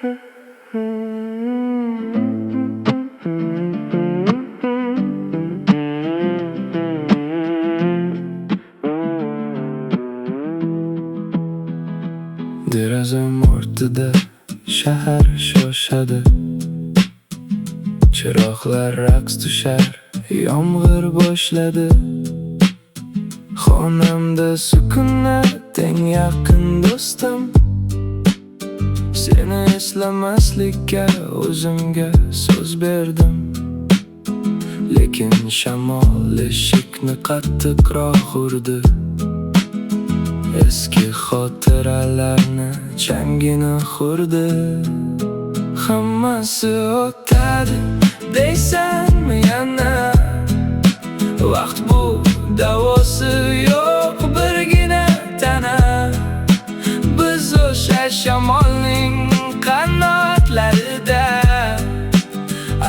Derazam ortida shahar shoshadi, chiroqlar raqs tushar, yomg'ir boshladi. Xonamda sukunat eng yaqin do'stim, seni eslamaslikka o'zimga so'z berdim. Lekin shamol eshikni qattiqroq urdi, eski xotiralarni changini xurdi. Hammasi o'tadi deysanmi yana? Vaqt bu davosi yo'q birgina tana. Biz o'sha shamolning qanotlarida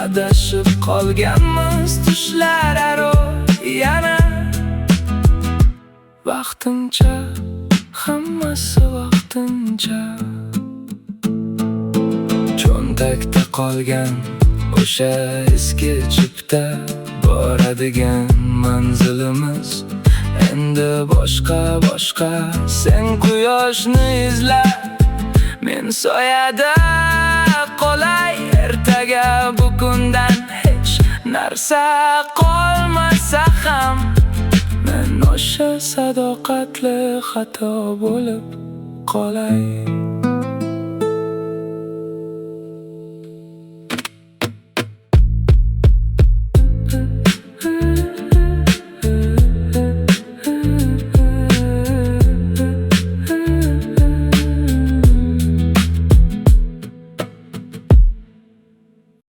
adashib qolganmiz tushlar aro yana. Vaqtincha, hammasi vaqtincha. Cho'ntakda qolgan o'sha eski chipta boradigan manzilimiz endi boshqa. Sen quyoshni izla, men soyada qolay. Ertaga bugundan hech narsa qolmasa ham, men o'sha sadoqatli xato bo'lib qolay.